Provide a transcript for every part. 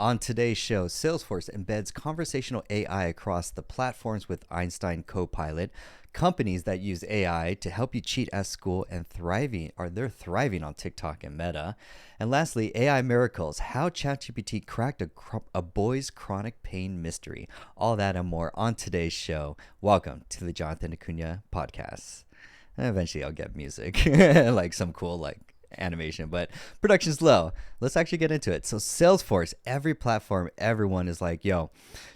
On today's show, Salesforce embeds conversational AI across the platforms with Einstein Copilot. Companies that use AI to help you cheat at school and they're thriving on TikTok and Meta. And lastly, AI miracles, how ChatGPT cracked a boy's chronic pain mystery. All that and more on today's show. Welcome to the Jonathan Acuna podcast. And eventually I'll get music, like some cool animation, but production's low. Let's actually get into it. So Salesforce, every platform, everyone is like, yo,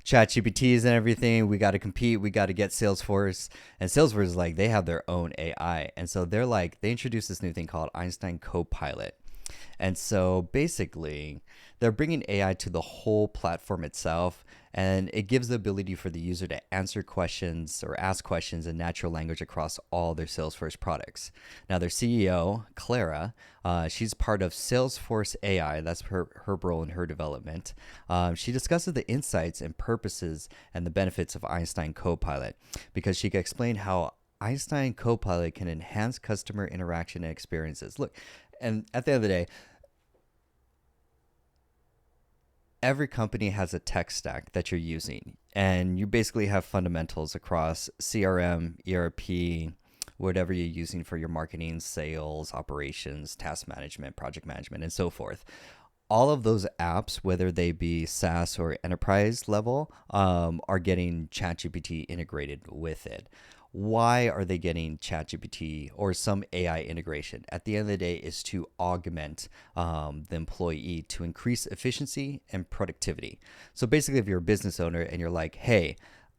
ChatGPT's and everything. We got to compete. We got to get Salesforce. And Salesforce is like, they have their own AI. And so they introduced this new thing called Einstein Copilot. And so basically, they're bringing AI to the whole platform itself, and it gives the ability for the user to answer questions or ask questions in natural language across all their Salesforce products. Now, their CEO, Clara, she's part of Salesforce AI. That's her role in her development. She discusses the insights and purposes and the benefits of Einstein Copilot because she can explain how Einstein Copilot can enhance customer interaction and experiences. Look, and at the end of the day, every company has a tech stack that you're using, and you basically have fundamentals across CRM, ERP, whatever you're using for your marketing, sales, operations, task management, project management, and so forth. All of those apps, whether they be SaaS or enterprise level, are getting ChatGPT integrated with it. Why are they getting ChatGPT or some AI integration? At the end of the day, is to augment the employee to increase efficiency and productivity. So basically, if you're a business owner and you're like, hey,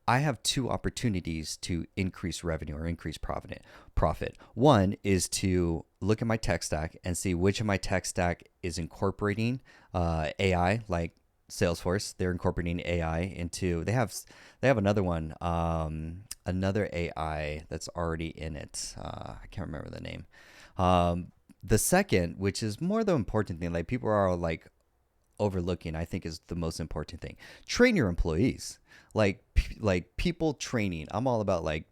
I have two opportunities to increase revenue or increase profit. One is to look at my tech stack and see which of my tech stack is incorporating AI, like Salesforce. They're incorporating AI into. They have another one, another AI that's already in it. I can't remember the name. The second, which is more the important thing, like people are like overlooking, I think is the most important thing. Train your employees. Like people training. I'm all about like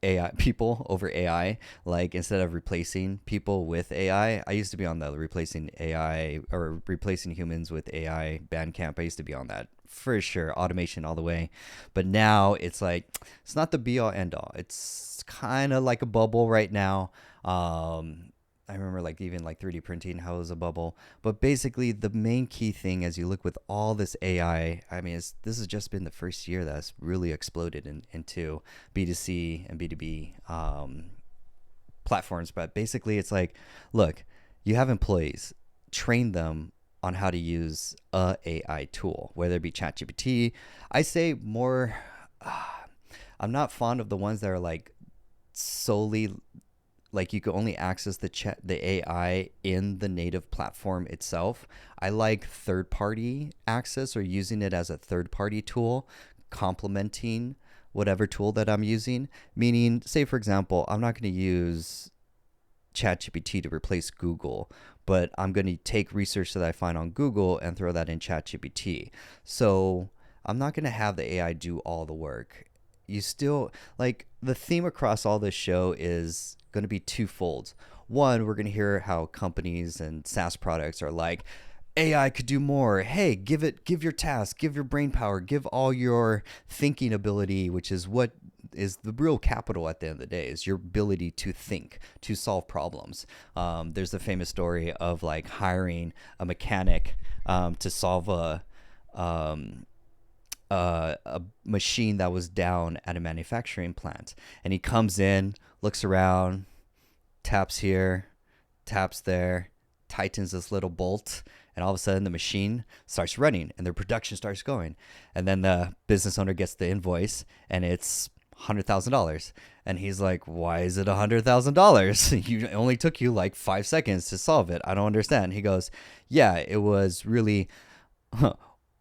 AI, people over AI, like instead of replacing people with AI. I used to be on the replacing AI or replacing humans with AI Bandcamp. I used to be on that for sure, automation all the way. But now it's like, it's not the be all end all. It's kind of like a bubble right now. I remember like even like 3D printing, how it was a bubble. But basically, the main key thing as you look with all this AI, I mean, this has just been the first year that's really exploded into B2C and B2B platforms. But basically, it's like, look, you have employees, train them on how to use a AI tool, whether it be ChatGPT. I say more, I'm not fond of the ones that are like solely like you can only access the AI in the native platform itself. I like third-party access or using it as a third-party tool, complementing whatever tool that I'm using. Meaning, say for example, I'm not going to use ChatGPT to replace Google, but I'm going to take research that I find on Google and throw that in ChatGPT. So I'm not going to have the AI do all the work. You still, like, the theme across all this show is going to be twofold. One, we're going to hear how companies and SaaS products are like, AI could do more. Hey, give your task, give your brain power, give all your thinking ability, which is what is the real capital at the end of the day, is your ability to think, to solve problems. There's the famous story of like hiring a mechanic to solve a machine that was down at a manufacturing plant. And he comes in, looks around, taps here, taps there, tightens this little bolt, and all of a sudden the machine starts running and their production starts going. And then the business owner gets the invoice and it's $100,000. And he's like, why is it $100,000? It only took you like 5 seconds to solve it. I don't understand. He goes, yeah, it was really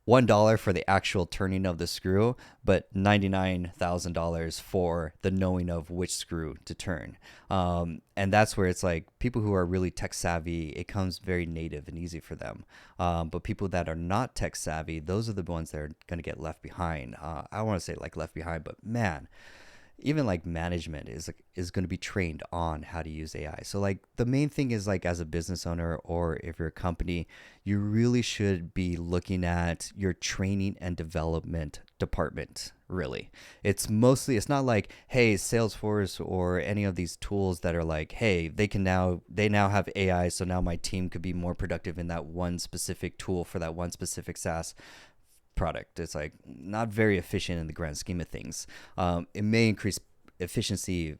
$1 for the actual turning of the screw, but $99,000 for the knowing of which screw to turn. And that's where it's like people who are really tech savvy, it comes very native and easy for them. But people that are not tech savvy, those are the ones that are going to get left behind. I don't want to say like left behind, but man, even like management is going to be trained on how to use AI. So like the main thing is like as a business owner or if you're a company, you really should be looking at your training and development department. Really, it's not like, hey, Salesforce or any of these tools that are like, hey, they now have AI, so now my team could be more productive in that one specific tool for that one specific SaaS product. It's like not very efficient in the grand scheme of things. It may increase efficiency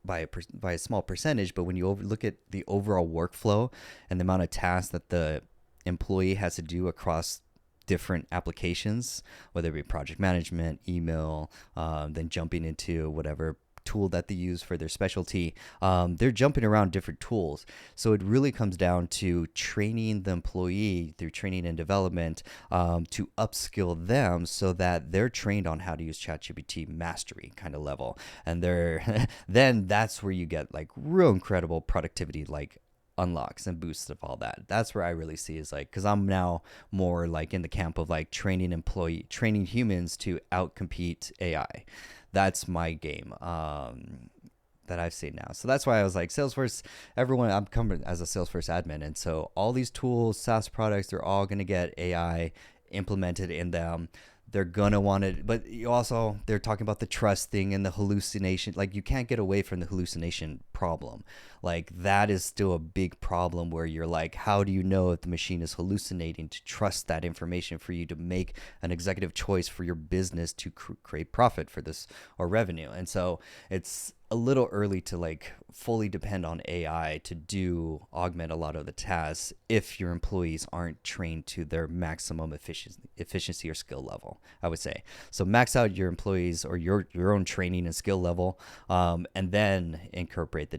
by a small percentage, but when you look at the overall workflow and the amount of tasks that the employee has to do across different applications, whether it be project management, email, then jumping into whatever tool that they use for their specialty. They're jumping around different tools. So it really comes down to training the employee through training and development to upskill them so that they're trained on how to use ChatGPT mastery kind of level. And they're then that's where you get like real incredible productivity, like unlocks and boosts of all that. That's where I really see is like, because I'm now more like in the camp of like training humans to outcompete AI. That's my game that I've seen now. So that's why I was like, Salesforce, everyone, I'm coming as a Salesforce admin. And so all these tools, SaaS products, they're all going to get AI implemented in them. They're gonna want it, but you also, they're talking about the trust thing and the hallucination. Like you can't get away from the hallucination problem. Like that is still a big problem where you're like, how do you know if the machine is hallucinating to trust that information for you to make an executive choice for your business to create profit for this or revenue? And so it's a little early to like fully depend on AI to augment a lot of the tasks if your employees aren't trained to their maximum efficiency or skill level, I would say. So max out your employees or your own training and skill level, and then incorporate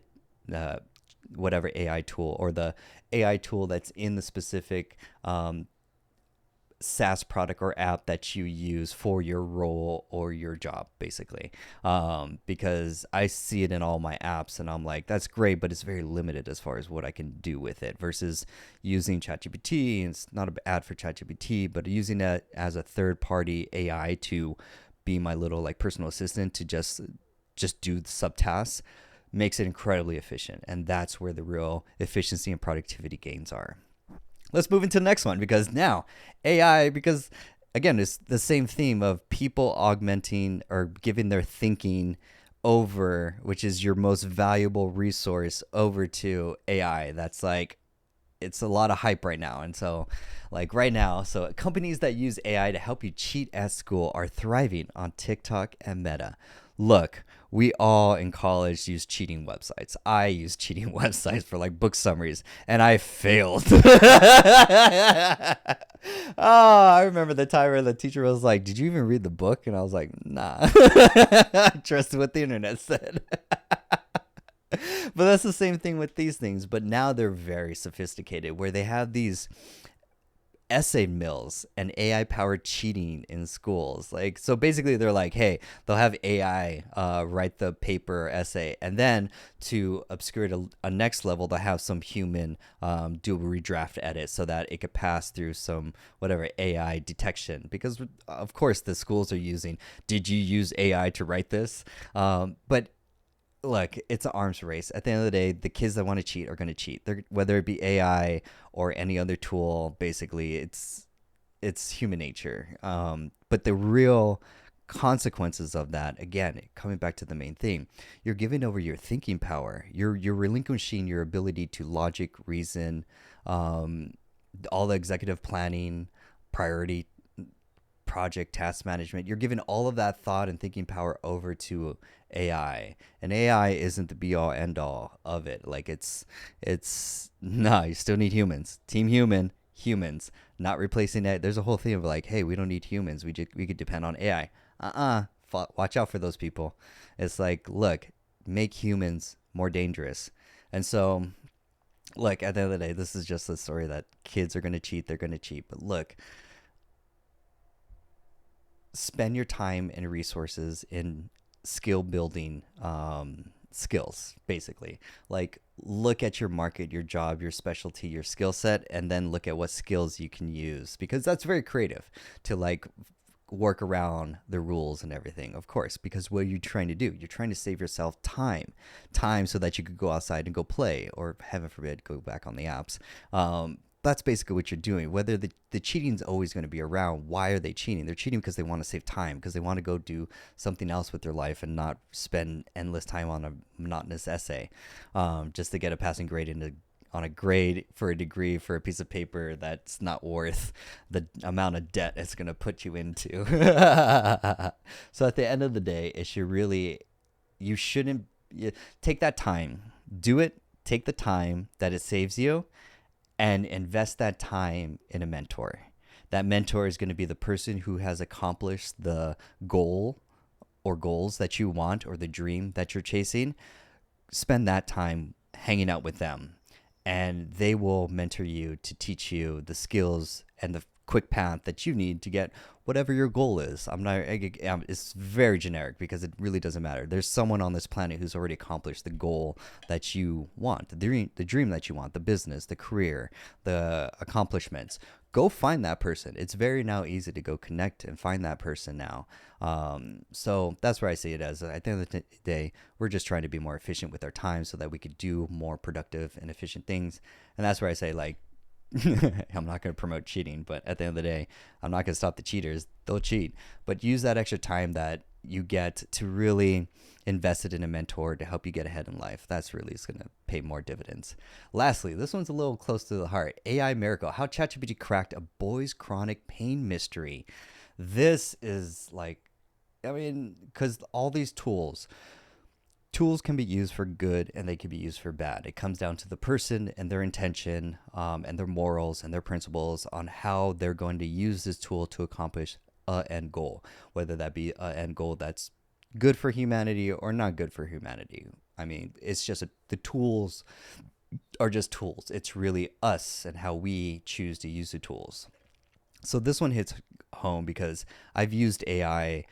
the whatever AI tool or the AI tool that's in the specific SaaS product or app that you use for your role or your job, basically. Because I see it in all my apps and I'm like, that's great, but it's very limited as far as what I can do with it versus using ChatGPT. And it's not an ad for ChatGPT, but using it as a third party AI to be my little like personal assistant to just do subtasks makes it incredibly efficient. And that's where the real efficiency and productivity gains are. Let's move into the next one because now AI, because again, it's the same theme of people augmenting or giving their thinking over, which is your most valuable resource, over to AI. That's like, it's a lot of hype right now. And so like right now, so companies that use AI to help you cheat at school are thriving on TikTok and Meta. Look, we all in college use cheating websites. I use cheating websites for like book summaries, and I failed. Oh, I remember the time where the teacher was like, "Did you even read the book?" And I was like, "Nah." I trusted what the internet said. But that's the same thing with these things. But now they're very sophisticated, where they have these essay mills and AI powered cheating in schools. Like, so basically they're like, hey, they'll have AI write the paper essay, and then to obscure it a next level, they'll have some human do a redraft edit so that it could pass through some whatever AI detection. Because of course the schools are using, did you use AI to write this? But look, it's an arms race. At the end of the day, the kids that want to cheat are going to cheat. Whether it be AI or any other tool, basically, it's human nature. But the real consequences of that, again, coming back to the main thing, you're giving over your thinking power. You're relinquishing your ability to logic, reason, all the executive planning, priority, project task management. You're giving all of that thought and thinking power over to AI, and AI isn't the be all end all of it. Like it's no, you still need humans, team humans, not replacing that. There's a whole thing of like, hey, we don't need humans, we could depend on AI. Watch out for those people. It's like, look, make humans more dangerous. And so look, at the end of the day, this is just a story that kids are going to cheat, they're going to cheat. But look, spend your time and resources in skill building skills, basically. Like, look at your market, your job, your specialty, your skill set, and then look at what skills you can use, because that's very creative to like work around the rules and everything, of course, because what are you trying to do? You're trying to save yourself time so that you could go outside and go play, or heaven forbid, go back on the apps. That's basically what you're doing. Whether the cheating is always going to be around, why are they cheating? They're cheating because they want to save time, because they want to go do something else with their life and not spend endless time on a monotonous essay, just to get a passing grade on a grade for a degree for a piece of paper that's not worth the amount of debt it's going to put you into. So at the end of the day, you shouldn't take that time, do it, take the time that it saves you, and invest that time in a mentor. That mentor is going to be the person who has accomplished the goal or goals that you want, or the dream that you're chasing. Spend that time hanging out with them, and they will mentor you to teach you the skills and the quick path that you need to get whatever your goal is. It's very generic because it really doesn't matter. There's someone on this planet who's already accomplished the goal that you want, the dream that you want, the business, the career, the accomplishments. Go find that person. It's very now easy to go connect and find that person now. So that's where I see it as. At the end of the day, we're just trying to be more efficient with our time so that we could do more productive and efficient things. And that's where I say, like, I'm not going to promote cheating, but at the end of the day, I'm not going to stop the cheaters. They'll cheat, but use that extra time that you get to really invest it in a mentor to help you get ahead in life. That's really going to pay more dividends. Lastly, this one's a little close to the heart. AI miracle: how ChatGPT cracked a boy's chronic pain mystery. This is like, because all these tools can be used for good and they can be used for bad. It comes down to the person and their intention, and their morals and their principles on how they're going to use this tool to accomplish a end goal, whether that be a end goal that's good for humanity or not good for humanity. It's just the tools are just tools. It's really us and how we choose to use the tools. So this one hits home because I've used AI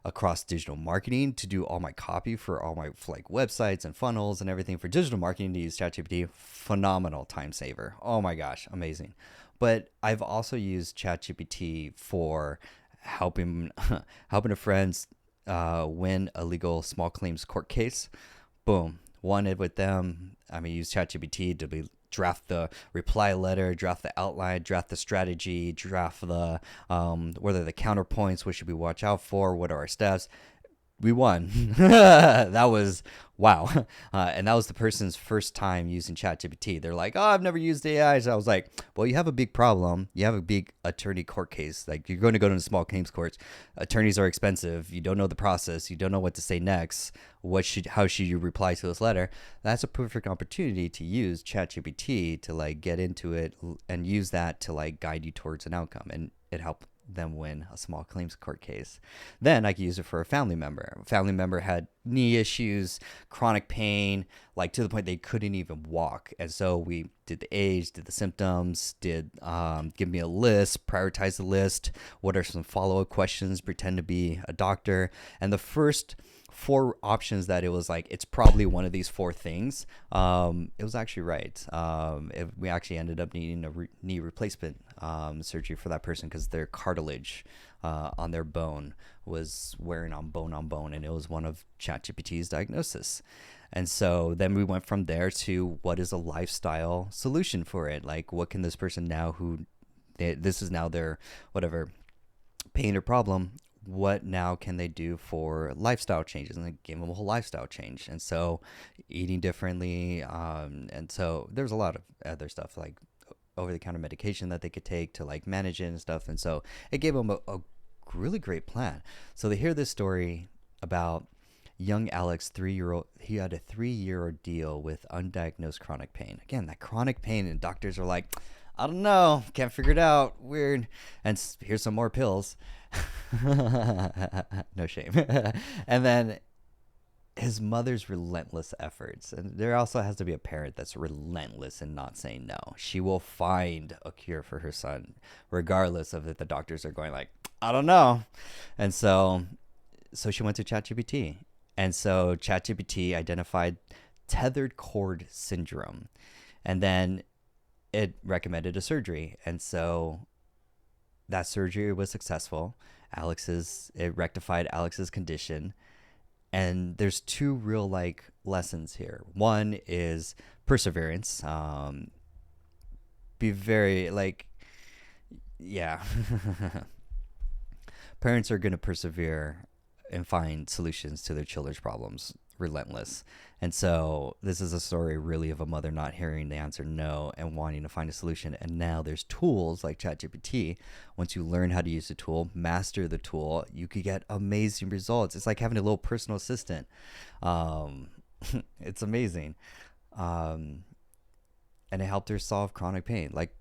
across digital marketing to do all my copy for all my websites and funnels and everything. For digital marketing, to use ChatGPT, phenomenal time saver. Oh my gosh, amazing. But I've also used ChatGPT for helping a friend win a legal small claims court case. Boom, won it with them. Use ChatGPT to draft the reply letter, draft the outline, draft the strategy, draft the what are the counterpoints, what should we watch out for, what are our steps. We won. That was wow. And that was the person's first time using ChatGPT. They're like, oh, I've never used AI. So I was like, well, you have a big problem. You have a big attorney court case. Like, you're going to go to small claims courts. Attorneys are expensive. You don't know the process. You don't know what to say next. How should you reply to this letter? That's a perfect opportunity to use ChatGPT to get into it and use that to guide you towards an outcome. And it helped them win a small claims court case. Then I could use it for a family member. A family member had knee issues, chronic pain, to the point they couldn't even walk. And so we did the age, did the symptoms, did give me a list, prioritize the list. What are some follow-up questions? Pretend to be a doctor. And the first 4 options that it was it's probably one of these 4 things. It was actually right. We actually ended up needing a knee replacement surgery for that person because their cartilage on their bone was wearing on bone, and it was one of ChatGPT's diagnosis. And so then we went from there to what is a lifestyle solution for it? What can this person now this is now their whatever pain or problem, what now can they do for lifestyle changes? And I gave them a whole lifestyle change. And so eating differently. And so there's a lot of other stuff over-the-counter medication that they could take to manage it and stuff. And so it gave them a really great plan. So they hear this story about young Alex, 3-year-old. He had a 3-year ordeal with undiagnosed chronic pain. Again, that chronic pain, and doctors are like, I don't know, can't figure it out, weird. And here's some more pills. No shame. And then his mother's relentless efforts. And there also has to be a parent that's relentless in not saying no. She will find a cure for her son, regardless of if the doctors are going I don't know. And so she went to ChatGPT. And so ChatGPT identified tethered cord syndrome. And then it recommended a surgery. And so that surgery was successful. It rectified Alex's condition. And there's two real like lessons here. One is perseverance. Be very like, yeah. Parents are going to persevere and find solutions to their children's problems, relentless. And so this is a story really of a mother not hearing the answer no and wanting to find a solution. And now there's tools like ChatGPT. Once you learn how to use the tool, master the tool, you could get amazing results. It's like having a little personal assistant. Um, it's amazing. Um, and it helped her solve chronic pain. Like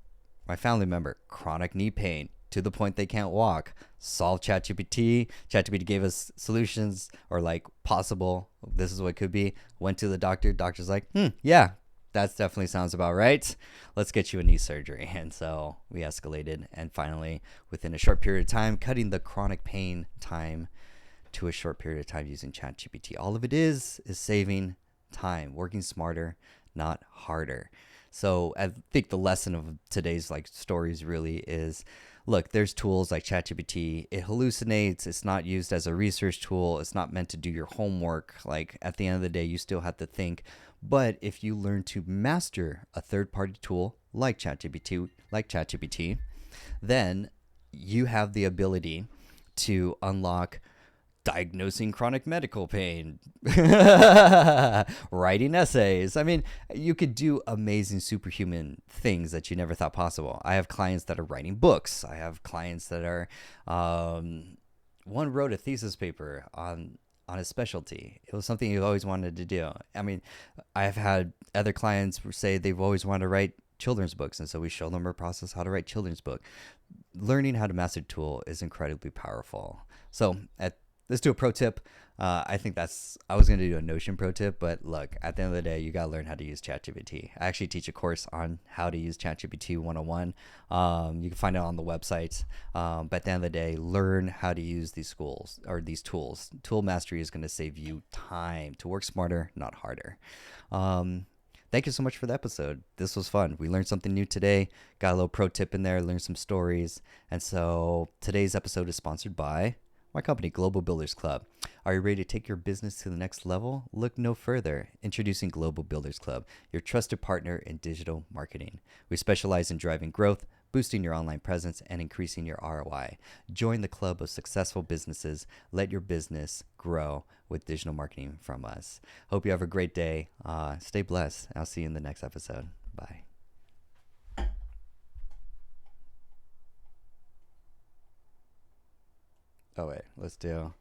my family member, chronic knee pain to the point they can't walk. Solve ChatGPT. ChatGPT gave us solutions or like possible. This is what it could be. Went to the doctor. Doctor's like, yeah, that definitely sounds about right. Let's get you a knee surgery. And so we escalated, and finally, within a short period of time, cutting the chronic pain time to a short period of time using ChatGPT. All of it is saving time, working smarter, not harder. So I think the lesson of today's like stories really is, look, there's tools like ChatGPT. It hallucinates. It's not used as a research tool. It's not meant to do your homework. Like at the end of the day, you still have to think. But if you learn to master a third-party tool like ChatGPT, then you have the ability to unlock diagnosing chronic medical pain, writing essays. I mean, you could do amazing superhuman things that you never thought possible. I have clients that are writing books. I have clients that are, one wrote a thesis paper on a specialty. It was something he always wanted to do. I mean, I've had other clients say they've always wanted to write children's books, and so we show them a process how to write children's book. Learning how to master a tool is incredibly powerful. So let's do a pro tip. I think I was going to do a Notion pro tip, but look, at the end of the day, you got to learn how to use ChatGPT. I actually teach a course on how to use ChatGPT 101. You can find it on the website. But at the end of the day, learn how to use these tools. Tool mastery is going to save you time to work smarter, not harder. Thank you so much for the episode. This was fun. We learned something new today. Got a little pro tip in there, learned some stories. And so today's episode is sponsored by my company, Global Builders Club. Are you ready to take your business to the next level? Look no further. Introducing Global Builders Club, your trusted partner in digital marketing. We specialize in driving growth, boosting your online presence, and increasing your ROI. Join the club of successful businesses. Let your business grow with digital marketing from us. Hope you have a great day. Stay blessed. I'll see you in the next episode. Bye. Oh, wait. Let's do